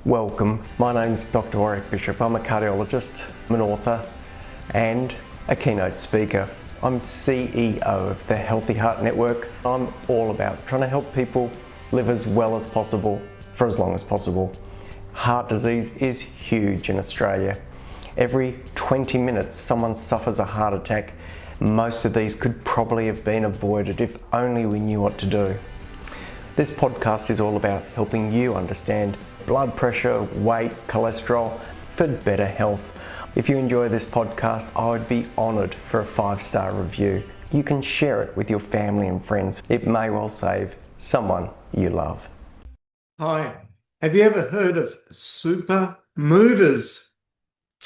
Welcome, my name's Doctor Warrick Bishop. I'm a cardiologist, I'm an author and a keynote speaker. I'm CEO of the Healthy Heart Network. I'm all about trying to help people live as well as possible for as long as possible. Heart disease is huge in Australia. Every 20 minutes someone suffers a heart attack. Most of these could probably have been avoided if only we knew what to do. This podcast is all about helping you understand blood pressure, weight, cholesterol for better health. If you enjoy this podcast, I would be honoured for a 5-star review. You can share it with your family and friends. It may well save someone you love. Hi, have you ever heard of super movers?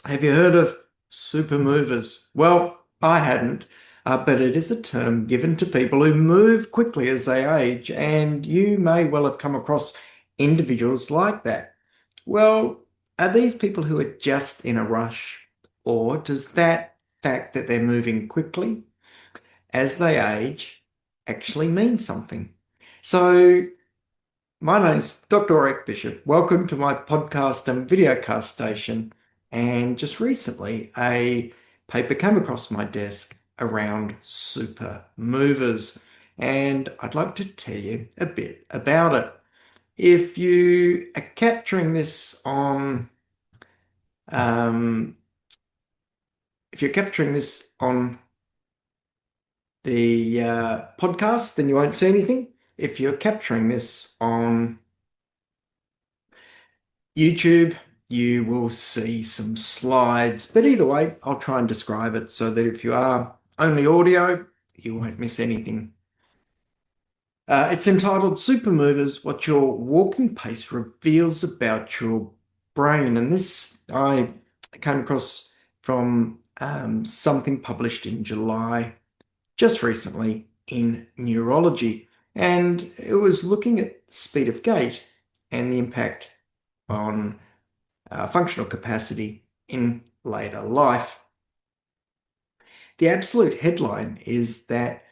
Have you heard of super movers? Well, I hadn't, but it is a term given to people who move quickly as they age, and you may well have come across individuals like that. Well, are these people who are just in a rush, or does that fact that they're moving quickly as they age actually mean something? So, my name's Dr. Warrick Bishop. Welcome to my podcast and videocast station. And just recently, a paper came across my desk around super movers, and I'd like to tell you a bit about it. If you are capturing this on, if you're capturing this on the podcast, then you won't see anything. If you're capturing this on YouTube, you will see some slides. But either way, I'll try and describe it so that if you are only audio, you won't miss anything. It's entitled Super Movers, What Your Walking Pace Reveals About Your Brain. And this I came across from something published in July, just recently, in neurology. And it was looking at speed of gait and the impact on functional capacity in later life. The absolute headline is that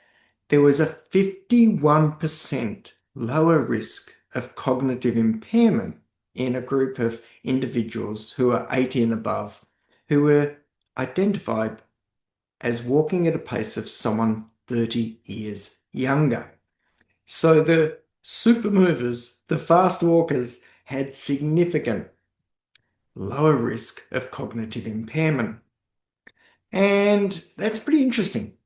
there was a 51% lower risk of cognitive impairment in a group of individuals who are 80 and above who were identified as walking at a pace of someone 30 years younger. So the super movers, the fast walkers, had significant lower risk of cognitive impairment. And that's pretty interesting.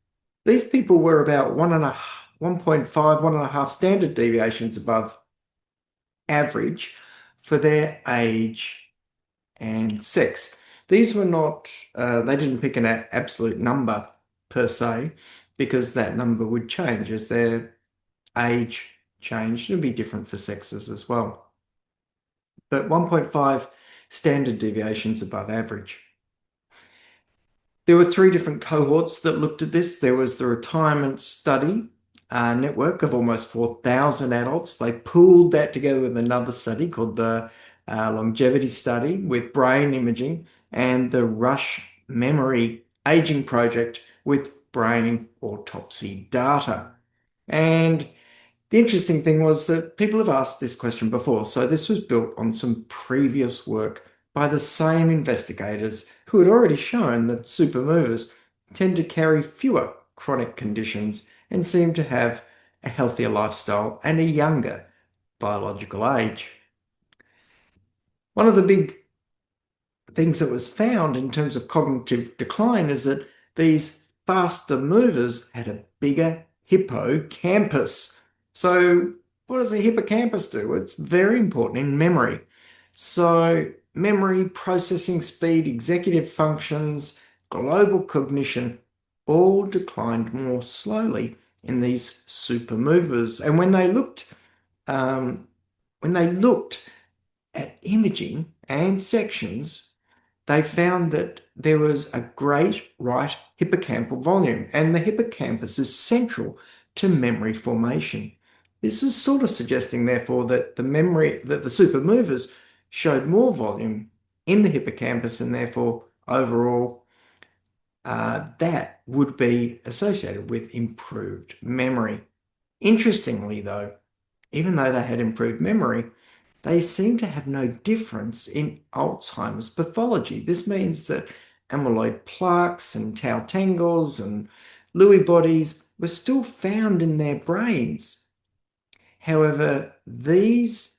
These people were about 1.5, 1.5 standard deviations above average for their age and sex. These were not, they didn't pick an absolute number per se, because that number would change as their age changed. It would be different for sexes as well. But 1.5 standard deviations above average. There were 3 different cohorts that looked at this. There was the retirement study network of almost 4,000 adults. They pooled that together with another study called the longevity study with brain imaging, and the Rush Memory Aging Project with brain autopsy data. And the interesting thing was that people have asked this question before. So this was built on some previous work by the same investigators who had already shown that super movers tend to carry fewer chronic conditions and seem to have a healthier lifestyle and a younger biological age. One of the big things that was found in terms of cognitive decline is that these faster movers had a bigger hippocampus. So what does a hippocampus do? It's very important in memory. So memory, processing speed, executive functions, global cognition all declined more slowly in these super movers. And when they looked at imaging and sections, they found that there was a great right hippocampal volume, and the hippocampus is central to memory formation. This is sort of suggesting, therefore, that the super movers showed more volume in the hippocampus, and therefore overall that would be associated with improved memory. Interestingly, though, even though they had improved memory, they seem to have no difference in Alzheimer's pathology. This means that amyloid plaques and tau tangles and Lewy bodies were still found in their brains. However, these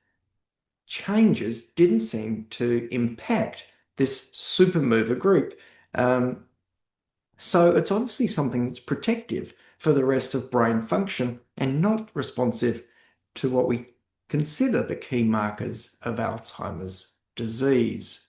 changes didn't seem to impact this supermover group. So it's obviously something that's protective for the rest of brain function and not responsive to what we consider the key markers of Alzheimer's disease.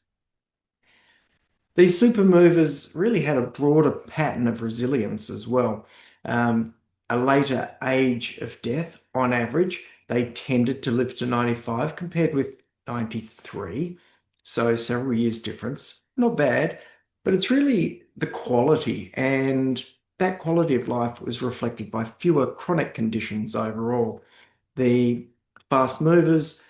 These supermovers really had a broader pattern of resilience as well. A later age of death, on average, they tended to live to 95 compared with 93. So several years difference. Not bad, but it's really the quality, and that quality of life was reflected by fewer chronic conditions overall. The fast movers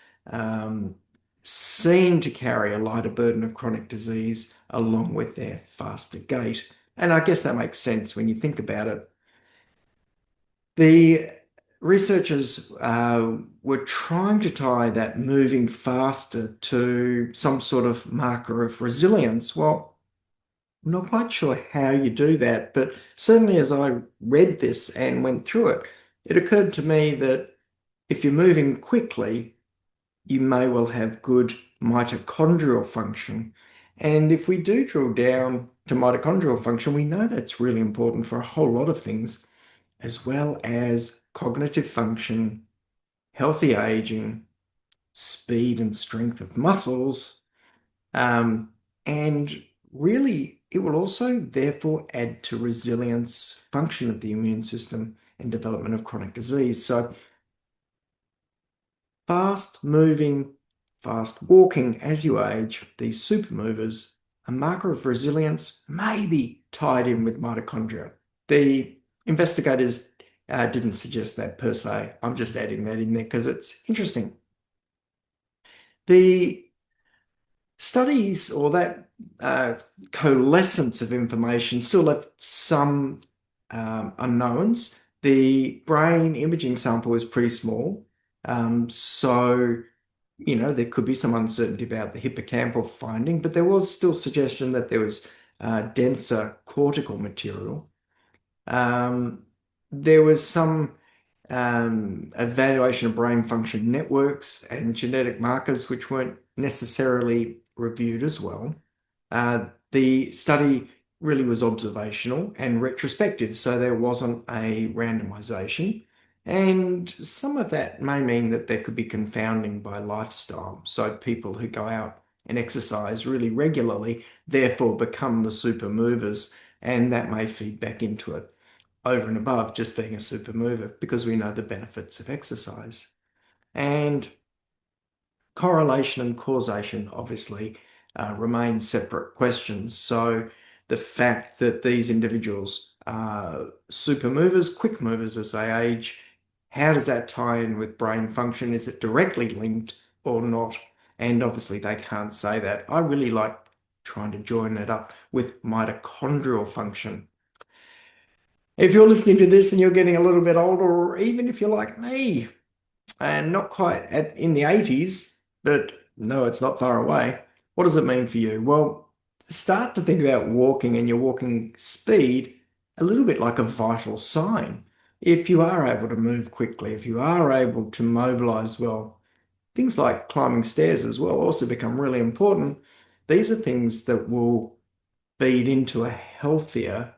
seem to carry a lighter burden of chronic disease along with their faster gait. And I guess that makes sense when you think about it. The researchers were trying to tie that moving faster to some sort of marker of resilience. Well, I'm not quite sure how you do that, but certainly as I read this and went through it, it occurred to me that if you're moving quickly, you may well have good mitochondrial function. And if we do drill down to mitochondrial function, we know that's really important for a whole lot of things, as well as cognitive function, healthy aging, speed and strength of muscles, and really it will also therefore add to resilience, function of the immune system, and development of chronic disease. So fast moving, fast walking as you age, these supermovers, a marker of resilience may be tied in with mitochondria. The investigators didn't suggest that per se. I'm just adding that in there because it's interesting. The studies or that coalescence of information still left some unknowns. The brain imaging sample is pretty small. So, there could be some uncertainty about the hippocampal finding, but there was still suggestion that there was denser cortical material. There was some evaluation of brain function networks and genetic markers which weren't necessarily reviewed as well. The study really was observational and retrospective, so there wasn't a randomization. And some of that may mean that there could be confounding by lifestyle. So people who go out and exercise really regularly, therefore become the super movers, and that may feed back into it over and above just being a super mover because we know the benefits of exercise. And correlation and causation obviously remain separate questions. So the fact that these individuals are super movers, quick movers as they age, how does that tie in with brain function? Is it directly linked or not? And obviously they can't say that. I really like trying to join it up with mitochondrial function. If you're listening to this and you're getting a little bit older, or even if you're like me and not quite in the 80s, but no, it's not far away, what does it mean for you? Well, start to think about walking and your walking speed a little bit like a vital sign. If you are able to move quickly, if you are able to mobilize well, things like climbing stairs as well also become really important. These are things that will feed into a healthier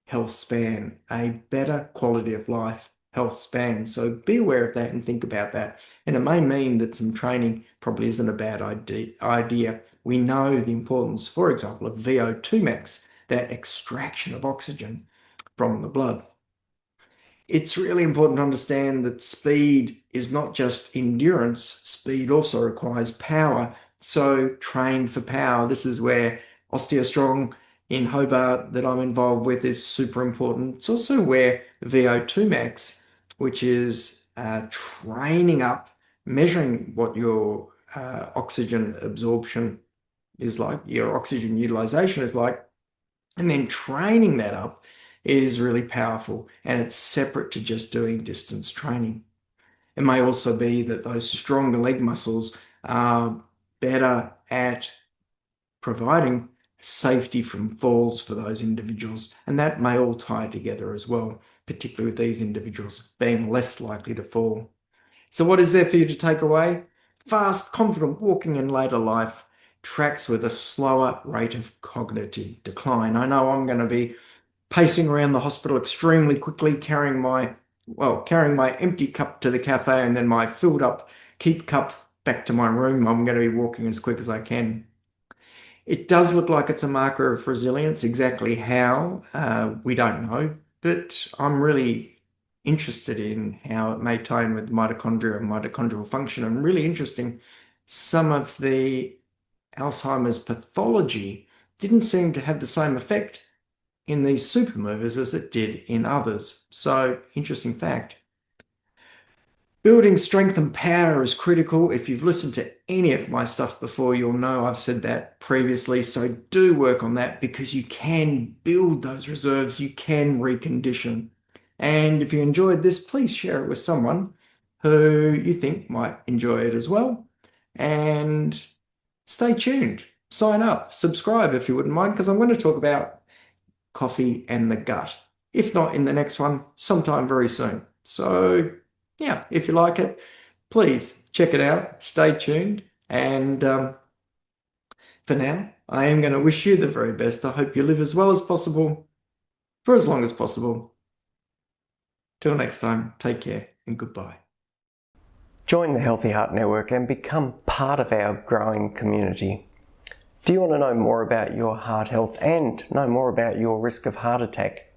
health span, a better quality of life health span. So be aware of that and think about that. And it may mean that some training probably isn't a bad idea. We know the importance, for example, of VO2 max, that extraction of oxygen from the blood. It's really important to understand that speed is not just endurance. Speed also requires power. So train for power. This is where OsteoStrong in Hobart that I'm involved with is super important. It's also where VO2 max, which is training up, measuring what your oxygen absorption is like, your oxygen utilization is like, and then training that up is really powerful, and it's separate to just doing distance training. It may also be that those stronger leg muscles are better at providing safety from falls for those individuals, and that may all tie together as well, particularly with these individuals being less likely to fall. So what is there for you to take away? Fast, confident walking in later life tracks with a slower rate of cognitive decline. I know I'm going to be pacing around the hospital extremely quickly, carrying my empty cup to the cafe and then my filled up keep cup back to my room. I'm going to be walking as quick as I can. It does look like it's a marker of resilience. Exactly how, we don't know, but I'm really interested in how it may tie in with mitochondria and mitochondrial function, and really interesting, some of the Alzheimer's pathology didn't seem to have the same effect in these super movers as it did in others. So, interesting fact. Building strength and power is critical. If you've listened to any of my stuff before, you'll know I've said that previously. So do work on that, because you can build those reserves, you can recondition. And if you enjoyed this, please share it with someone who you think might enjoy it as well. And stay tuned, sign up, subscribe if you wouldn't mind, because I'm going to talk about coffee and the gut. If not in the next one, sometime very soon. So yeah, if you like it, please check it out. Stay tuned. And for now, I am going to wish you the very best. I hope you live as well as possible for as long as possible. Till next time, take care and goodbye. Join the Healthy Heart Network and become part of our growing community. Do you want to know more about your heart health and know more about your risk of heart attack?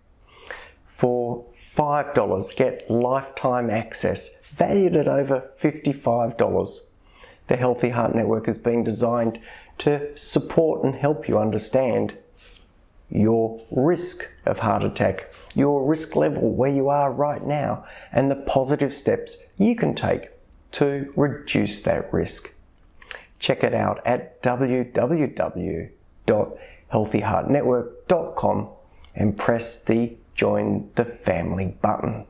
For $5, get lifetime access, valued at over $55. The Healthy Heart Network has been designed to support and help you understand your risk of heart attack, your risk level where you are right now, and the positive steps you can take to reduce that risk. Check it out at www.healthyheartnetwork.com and press the Join the Family button.